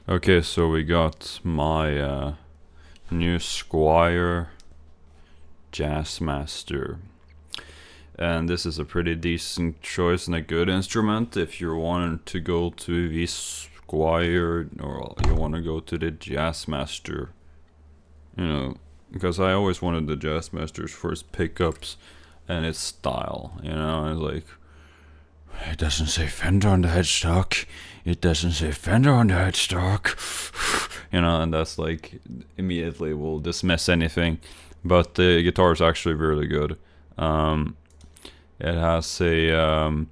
Okay, so we got my new Squire Jazzmaster. And this is a pretty decent choice and a good instrument if you're wanting to go to the Squire or you want to go to the Jazzmaster. You know, because I always wanted the Jazzmasters for its pickups and its style. You know, it's like, it doesn't say Fender on the headstock. It doesn't say Fender on the headstock. You know, and that's like immediately will dismiss anything. But the guitar is actually really good. It has a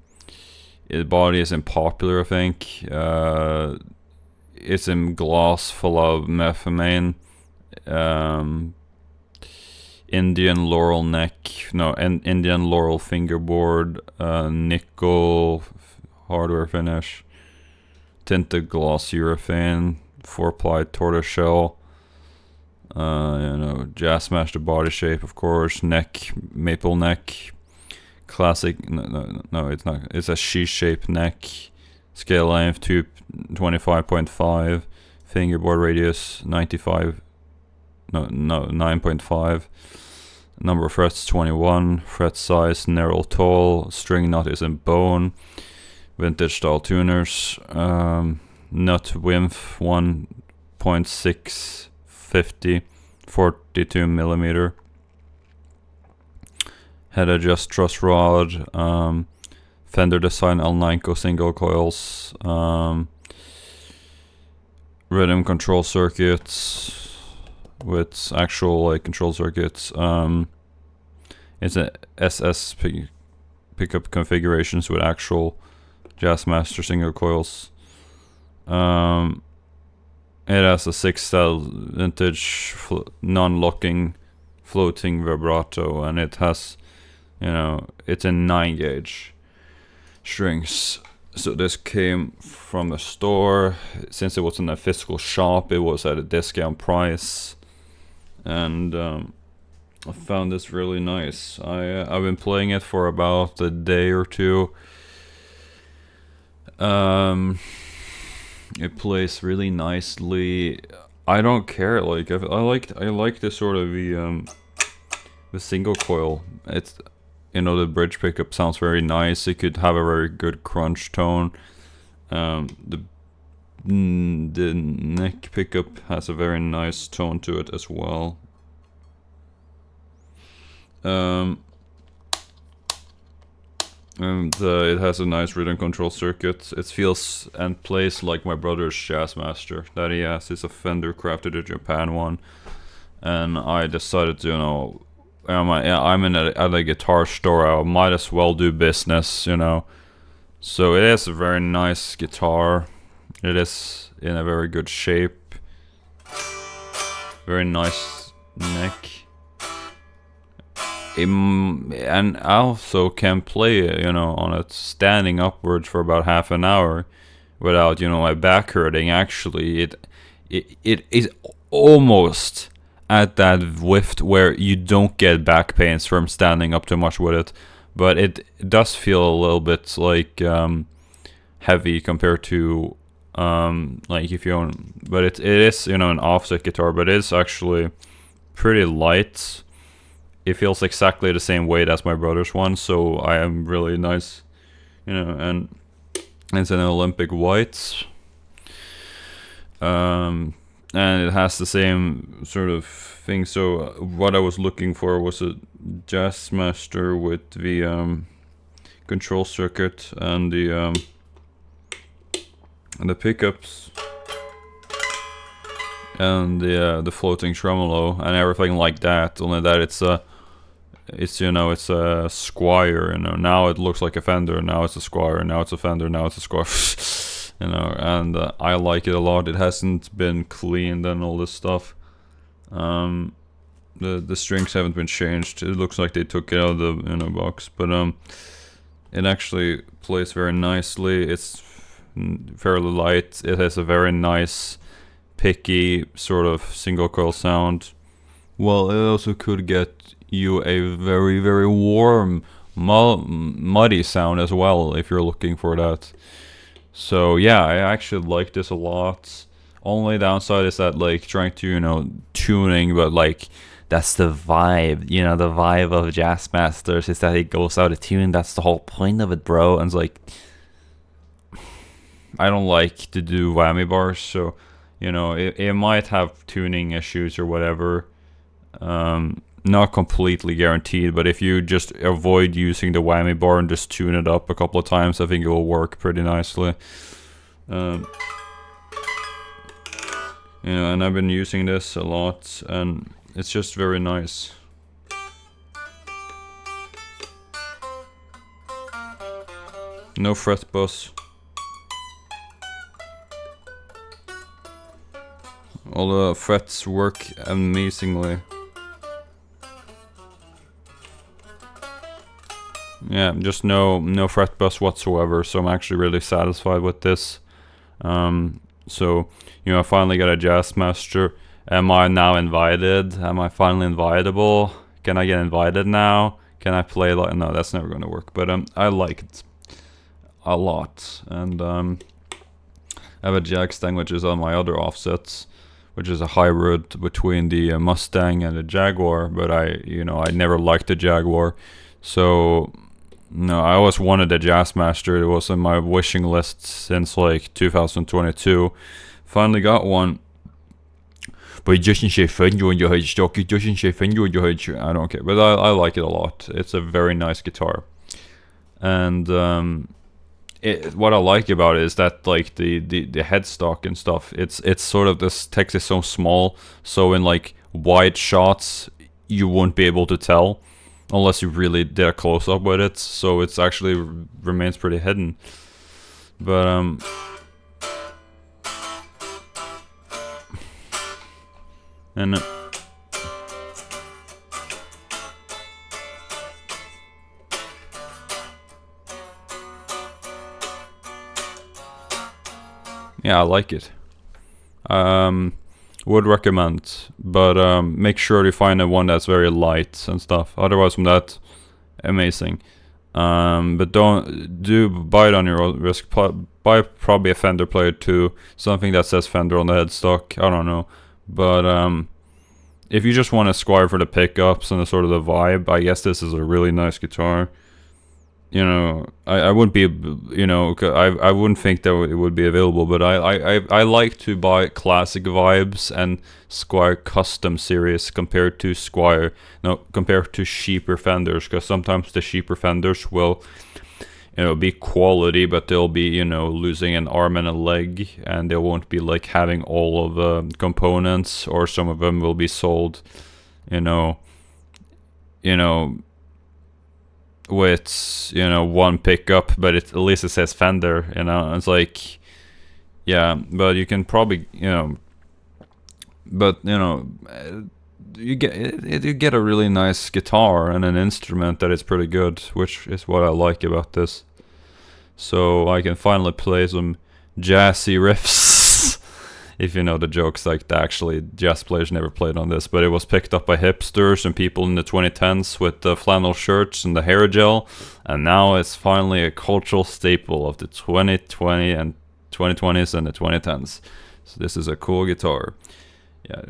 its body is in popular, I think. It's in gloss full of methane. Indian laurel neck, no, Indian laurel fingerboard, nickel hardware finish, tinted gloss urethane, 4-ply tortoiseshell, Jazzmaster body shape, of course, neck, maple neck, classic, no, it's not, it's a she-shaped neck, scale length 25.5, fingerboard radius 9.5, number of frets 21, fret size narrow tall, string nut is in bone, vintage style tuners, nut width 1.650, 42 millimeter, head adjust truss rod, Fender design Alnico single coils, rhythm control circuits with actual control circuits. It's a SS pickup configurations with actual Jazzmaster single coils. It has a 6-cell vintage non-locking floating vibrato, and it has, it's a 9-gauge strings. So this came from the store. Since it was in a physical shop, it was at a discount price. And I found this really nice. I've been playing it for about a day or two. It plays really nicely. I don't care. Like I like the sort of the single coil. It's the bridge pickup sounds very nice. It could have a very good crunch tone. The neck pickup has a very nice tone to it as well. It has a nice rhythm control circuit. It feels and plays like my brother's Jazzmaster that he has. It's a Fender crafted in Japan one, and I decided to, I'm at a guitar store. I might as well do business, So it is a very nice guitar. It is in a very good shape. Very nice neck. And I also can play it, on it standing upwards for about half an hour without, my back hurting. Actually, it is almost at that width where you don't get back pains from standing up too much with it, but it does feel a little bit like heavy compared to like if you own, but it is an offset guitar, but it's actually pretty light. It feels exactly the same weight as my brother's one, so I am really nice, and it's an Olympic white. And it has the same sort of thing. So what I was looking for was a Jazzmaster with the control circuit and the pickups and the floating tremolo and everything like that. Only that it's a Squire. Now it looks like a Fender. Now it's a Squire. Now it's a Fender. Now it's a Squire. And I like it a lot. It hasn't been cleaned and all this stuff. The strings haven't been changed. It looks like they took it out of the box, but it actually plays very nicely. It's fairly light. It has a very nice, picky sort of single coil sound. Well, it also could get you a very, very warm, muddy sound as well if you're looking for that. So yeah, I actually like this a lot. Only downside is that like trying to, you know, tuning, but like that's the vibe, you know, the vibe of Jazzmasters is that it goes out of tune. That's the whole point of it, bro. And it's like, I don't like to do whammy bars, so, you know, it might have tuning issues or whatever. Not completely guaranteed, but if you just avoid using the whammy bar and just tune it up a couple of times, I think it will work pretty nicely. Yeah, and I've been using this a lot, and it's just very nice. No fret bus. All the frets work amazingly. Yeah, just no fret bus whatsoever, so I'm actually really satisfied with this. So, you know, I finally got a Jazzmaster. Am I now invited? Am I finally invitable? Can I get invited now? Can I play like... No, that's never going to work. But I like it a lot. And I have a Jag-Stang, which is on my other offsets, which is a hybrid between the Mustang and the Jaguar. But I never liked the Jaguar. So... No, I always wanted a Jazzmaster. It was on my wishing list since like 2022. Finally got one. But it doesn't say Fender on your headstock. It doesn't say Fender on your headstock. I don't care. But I like it a lot. It's a very nice guitar. And what I like about it is that like the headstock and stuff, it's sort of, this text is so small. So in like wide shots, you won't be able to tell. Unless you really did a close-up with it, so it's actually remains pretty hidden. But and yeah, I like it. Would recommend, but make sure to find a one that's very light and stuff. Otherwise, from that, amazing. But don't buy it on your own risk. Buy probably a Fender player too, something that says Fender on the headstock. I don't know, but if you just want a Squier for the pickups and the sort of the vibe, I guess this is a really nice guitar. You know, I wouldn't be, you know, I wouldn't think that it would be available, but I like to buy classic vibes and Squier custom series compared to compared to cheaper Fenders, because sometimes the cheaper Fenders will, you know, be quality, but they'll be, you know, losing an arm and a leg, and they won't be like having all of the components, or some of them will be sold, you know, with, you know, one pickup, but at least it says Fender, you know. It's like, yeah, but you can probably, you know, but you know, you get a really nice guitar and an instrument that is pretty good, which is what I like about this. So I can finally play some jazzy riffs. If you know the jokes, like actually jazz players never played on this, but it was picked up by hipsters and people in the 2010s with the flannel shirts and the hair gel, and now it's finally a cultural staple of the 2020 and 2020s and the 2010s. So this is a cool guitar. Yeah.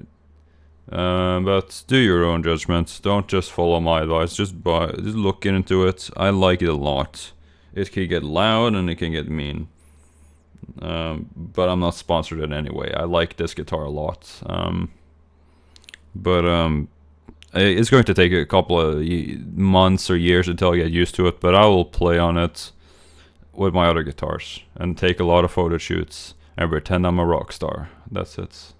But do your own judgment. Don't just follow my advice. Just look into it. I like it a lot. It can get loud and it can get mean. But I'm not sponsored in any way. I like this guitar a lot. But it's going to take a couple of months or years until I get used to it. But I will play on it with my other guitars and take a lot of photo shoots and pretend I'm a rock star. That's it.